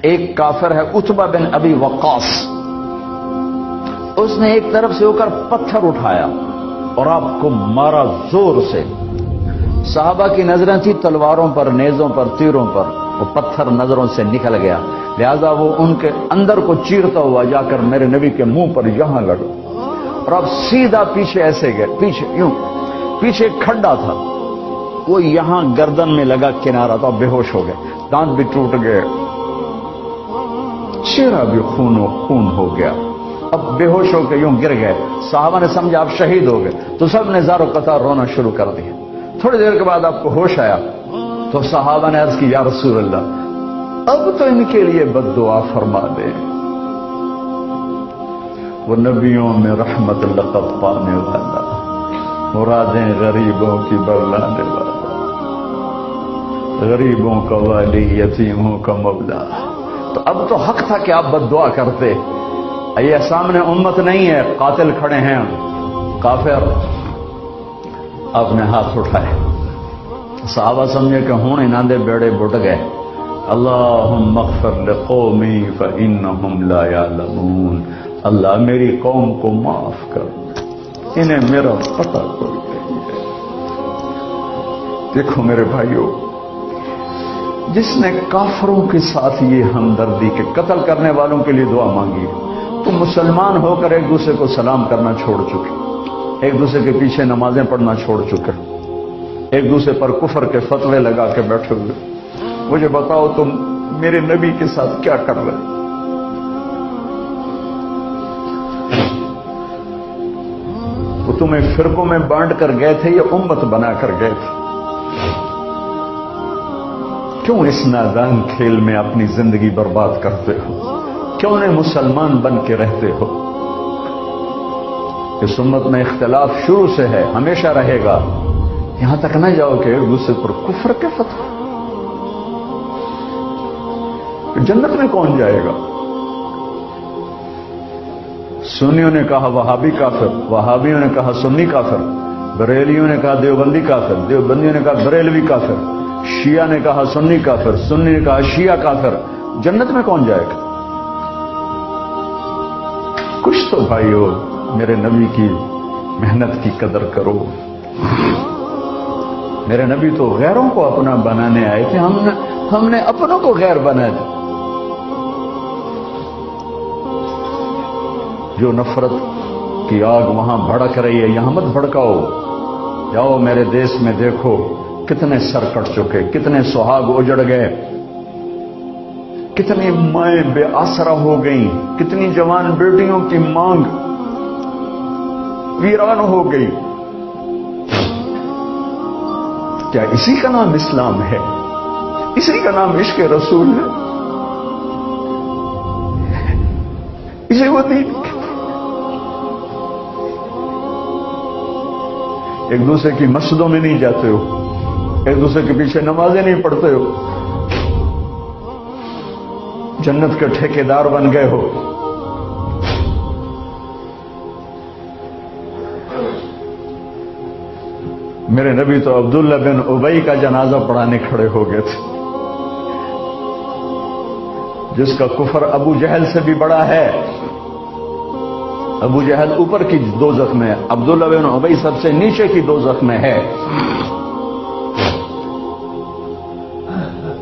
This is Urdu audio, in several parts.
ایک کافر ہے عتبہ بن ابی وقاص، اس نے ایک طرف سے ہو کر پتھر اٹھایا اور آپ کو مارا زور سے. صحابہ کی نظریں تھی تلواروں پر، نیزوں پر، تیروں پر، وہ پتھر نظروں سے نکل گیا، لہذا وہ ان کے اندر کو چیرتا ہوا جا کر میرے نبی کے منہ پر یہاں لگا، اور اب سیدھا پیچھے ایسے گئے، پیچھے یوں، پیچھے ایک کھڈا تھا، وہ یہاں گردن میں لگا، کنارہ تھا، بے ہوش ہو گئے، دانت بھی ٹوٹ گئے، چہرہ بھی خون و خون ہو گیا، اب بے ہوش ہو کے یوں گر گئے. صحابہ نے سمجھا آپ شہید ہو گئے تو سب نے زار و قطار رونا شروع کر دیا. تھوڑی دیر کے بعد آپ کو ہوش آیا تو صحابہ نے عرض کی یا رسول اللہ اب تو ان کے لیے بد دعا فرما دے، وہ نبیوں میں رحمت لقب پانے والا، مرادیں غریبوں کی برلانے والا، غریبوں کا والی، یتیموں کا مولا. تو اب تو حق تھا کہ آپ بد دعا کرتے. یہ سامنے امت نہیں ہے، قاتل کھڑے ہیں کافر. آپ نے ہاتھ اٹھائے، صحابہ سمجھے کہ ہوں انہاں دے بیڑے بٹ گئے. اللہم اغفر لقومی فإنہم لا یعلمون، اللہ میری قوم کو معاف کر، انہیں میرا پتہ کوئی نہیں ہے. دیکھو میرے بھائیو، جس نے کافروں کے ساتھ یہ ہمدردی کے قتل کرنے والوں کے لیے دعا مانگی، تو مسلمان ہو کر ایک دوسرے کو سلام کرنا چھوڑ چکے، ایک دوسرے کے پیچھے نمازیں پڑھنا چھوڑ چکے، ایک دوسرے پر کفر کے فتوے لگا کے بیٹھے ہوئے. مجھے بتاؤ تم میرے نبی کے ساتھ کیا کر رہے؟ وہ تمہیں فرقوں میں بانٹ کر گئے تھے یا امت بنا کر گئے تھے؟ کیوں اس نادان کھیل میں اپنی زندگی برباد کرتے ہو؟ کیوں نہیں مسلمان بن کے رہتے ہو؟ اس امت میں اختلاف شروع سے ہے، ہمیشہ رہے گا، یہاں تک نہ جاؤ کہ ایک دوسرے پر کفر کے فتوے. جنت میں کون جائے گا؟ سنیوں نے کہا وہابی کافر، وہابیوں نے کہا سنی کافر، بریلیوں نے کہا دیوبندی کافر، دیوبندیوں نے کہا بریلوی کافر، شیعہ نے کہا سنی کافر، سنی نے کہا شیعہ کافر. جنت میں کون جائے گا؟ کچھ تو بھائیو میرے نبی کی محنت کی قدر کرو. میرے نبی تو غیروں کو اپنا بنانے آئے تھے، ہم نے اپنوں کو غیر بنایا تھا. جو نفرت کی آگ وہاں بھڑک رہی ہے یہاں مت بھڑکاؤ. جاؤ میرے دیش میں دیکھو کتنے سر کٹ چکے، کتنے سہاگ اجڑ گئے، کتنی مائیں بے آسرا ہو گئیں، کتنی جوان بیٹیوں کی مانگ ویران ہو گئی. کیا اسی کا نام اسلام ہے؟ اسی کا نام عشق رسول ہے؟ اسے وہ دین ایک دوسرے کی مسجدوں میں نہیں جاتے ہو، ایک دوسرے کے پیچھے نمازیں نہیں پڑھتے ہو، جنت کے ٹھیکیدار بن گئے ہو. میرے نبی تو عبداللہ بن ابی کا جنازہ پڑھانے کھڑے ہو گئے تھے، جس کا کفر ابو جہل سے بھی بڑا ہے. ابو جہل اوپر کی دوزخ میں، عبداللہ بن ابی سب سے نیچے کی دوزخ میں ہے.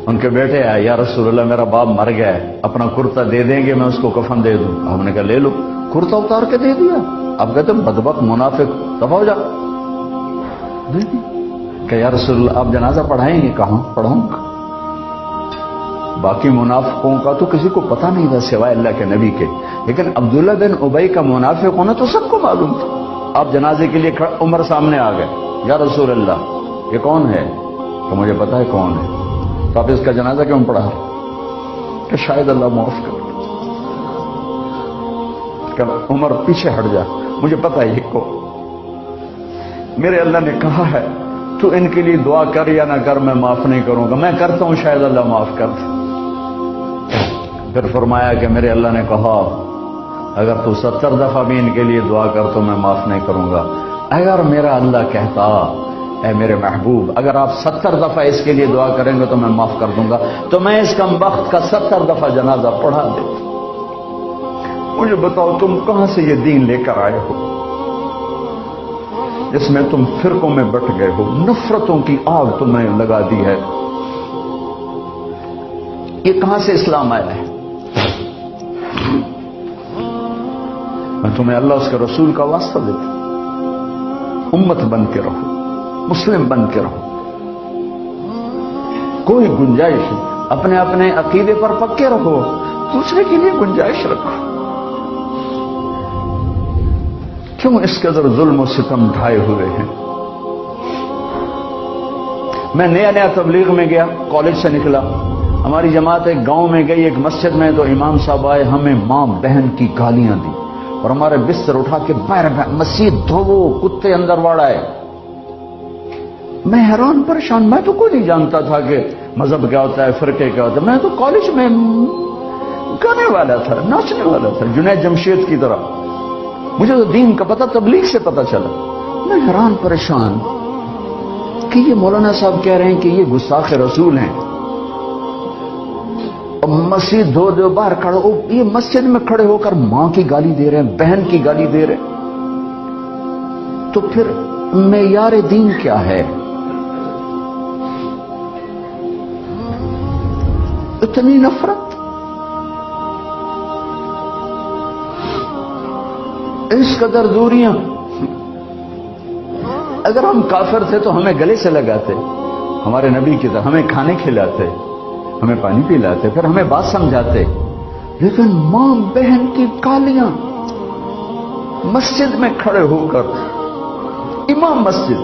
ان کے بیٹے آئے، یا رسول اللہ میرا باپ مر گیا ہے، اپنا کرتا دے دیں گے، میں اس کو کفن دے دوں. ہم نے کہا لے لو. کرتا اتار کے دے دیا. اب کہتے بدبخت منافق دفع ہو جا. کہ یا رسول اللہ آپ جنازہ پڑھائیں گے؟ کہاں پڑھاؤں گا. باقی منافقوں کا تو کسی کو پتہ نہیں تھا سوائے اللہ کے نبی کے، لیکن عبداللہ بن ابی کا منافق ہونا تو سب کو معلوم تھا. آپ جنازے کے لیے عمر سامنے آ گئے، یا رسول اللہ یہ کون ہے؟ تو مجھے پتا ہے کون ہے، تو آپ اس کا جنازہ کیوں پڑھا؟ کہ شاید اللہ معاف کر. کہ عمر پیچھے ہٹ جا، مجھے پتا ہے یہ کو، میرے اللہ نے کہا ہے تو ان کے لیے دعا کر یا نہ کر، میں معاف نہیں کروں گا. میں کرتا ہوں، شاید اللہ معاف کر دے. پھر فرمایا کہ میرے اللہ نے کہا اگر تو 70 دفعہ بھی ان کے لیے دعا کر تو میں معاف نہیں کروں گا. اگر میرا اللہ کہتا اے میرے محبوب اگر آپ 70 دفعہ اس کے لیے دعا کریں گے تو میں معاف کر دوں گا، تو میں اس کم وقت کا 70 دفعہ جنازہ پڑھا دیتا۔ مجھے بتاؤ تم کہاں سے یہ دین لے کر آئے ہو جس میں تم فرقوں میں بٹ گئے ہو، نفرتوں کی آگ تمہیں لگا دی ہے، یہ کہاں سے اسلام آیا ہے؟ میں تمہیں اللہ اس کے رسول کا واسطہ دیتا ہوں، امت بن کے رہو، مسلم بن کے رہو، کوئی گنجائش نہیں، اپنے اپنے عقیدے پر پکے رہو، دوسرے کے لیے گنجائش رکھو۔ کیوں اس قدر ظلم و ستم ڈھائے ہوئے ہیں؟ میں نیا تبلیغ میں گیا، کالج سے نکلا، ہماری جماعت ایک گاؤں میں گئی، ایک مسجد میں، تو امام صاحب آئے، ہمیں ماں بہن کی گالیاں دی اور ہمارے بستر اٹھا کے باہر مسجد دھوو، کتے اندر واڑ آئے۔ میں حیران پریشان، میں تو کوئی نہیں جانتا تھا کہ مذہب کیا ہوتا ہے، فرقے کیا ہوتا ہے، میں تو کالج میں گانے والا تھا، ناچنے والا تھا، جنید جمشید کی طرح، مجھے تو دین کا پتہ تبلیغ سے پتہ چلا۔ میں حیران پریشان کہ یہ مولانا صاحب کہہ رہے ہیں کہ یہ گستاخ رسول ہیں، اور مسجد دھو دو باہر کھڑے ہو، یہ مسجد میں کھڑے ہو کر ماں کی گالی دے رہے ہیں، بہن کی گالی دے رہے ہیں، تو پھر معیار دین کیا ہے؟ اتنی نفرت، اس قدر دوریاں۔ اگر ہم کافر تھے تو ہمیں گلے سے لگاتے، ہمارے نبی کی طرح ہمیں کھانے کھلاتے، ہمیں پانی پلاتے، پھر ہمیں بات سمجھاتے، لیکن ماں بہن کی گالیاں، مسجد میں کھڑے ہو کر، امام مسجد۔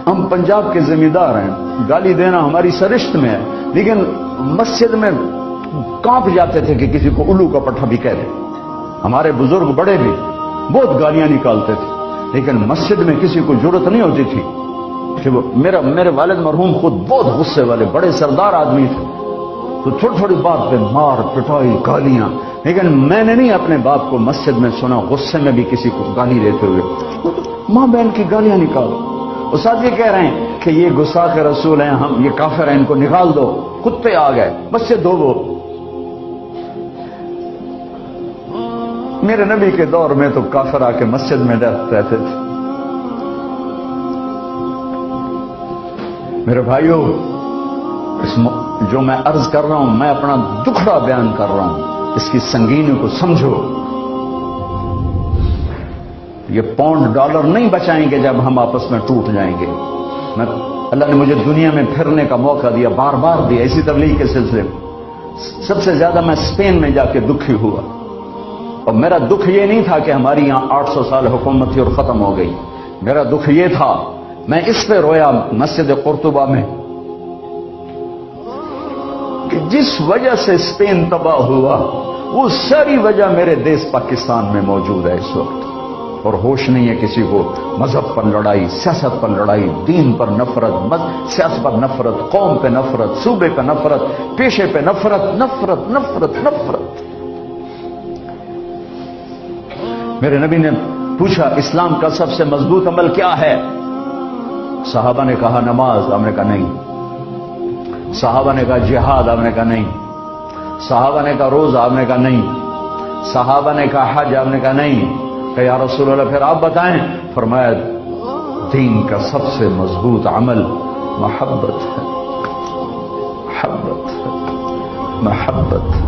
ہم پنجاب کے ذمہ دار ہیں، گالی دینا ہماری سرشت میں ہے، لیکن مسجد میں کانپ جاتے تھے کہ کسی کو الو کا پٹھا بھی کہہ دیں۔ ہمارے بزرگ بڑے بھی بہت گالیاں نکالتے تھے، لیکن مسجد میں کسی کو ضرورت نہیں ہوتی تھی کہ وہ میرے والد مرحوم خود بہت غصے والے بڑے سردار آدمی تھے، تو چھوٹی چھوٹی بات پہ مار پٹائی گالیاں، لیکن میں نے نہیں اپنے باپ کو مسجد میں سنا غصے میں بھی کسی کو گالی دیتے ہوئے، ماں بہن کی گالیاں نکالو۔ استاد یہ کہہ رہے ہیں کہ یہ گستاخ رسول ہیں، ہم یہ کافر ہیں، ان کو نکال دو، کتے آ گئے، مسجد دھوو۔ میرے نبی کے دور میں تو کافر آ کے مسجد میں رہتے تھے۔ میرے بھائیوں، جو میں عرض کر رہا ہوں، میں اپنا دکھڑا بیان کر رہا ہوں، اس کی سنگینی کو سمجھو۔ یہ پاؤنڈ ڈالر نہیں بچائیں گے جب ہم آپس میں ٹوٹ جائیں گے۔ اللہ نے مجھے دنیا میں پھرنے کا موقع دیا، بار بار دیا، اسی تبلیغ کے سلسلے میں۔ سب سے زیادہ میں اسپین میں جا کے دکھی ہوا، اور میرا دکھ یہ نہیں تھا کہ ہماری یہاں 800 سال حکومت تھی اور ختم ہو گئی، میرا دکھ یہ تھا، میں اس پہ رویا مسجد قرطبہ میں کہ جس وجہ سے اسپین تباہ ہوا، وہ ساری وجہ میرے دیس پاکستان میں موجود ہے اس وقت، اور ہوش نہیں ہے کسی کو۔ مذہب پر لڑائی، سیاست پر لڑائی، دین پر نفرت، سیاست پر نفرت، قوم پہ نفرت، صوبے پہ نفرت، پیشے پہ نفرت، نفرت نفرت نفرت۔ میرے نبی نے پوچھا اسلام کا سب سے مضبوط عمل کیا ہے؟ صحابہ نے کہا نماز، آپ نے کہا نہیں۔ صحابہ نے کہا جہاد، آپ نے کہا نہیں۔ صحابہ نے کہا روزہ، آپ نے کہا نہیں۔ صحابہ نے کہا حج، آپ نے کہا نہیں۔ کہ یا رسول اللہ پھر آپ بتائیں؟ فرمایا دین کا سب سے مضبوط عمل محبت ہے، محبت ہے، محبت ہے۔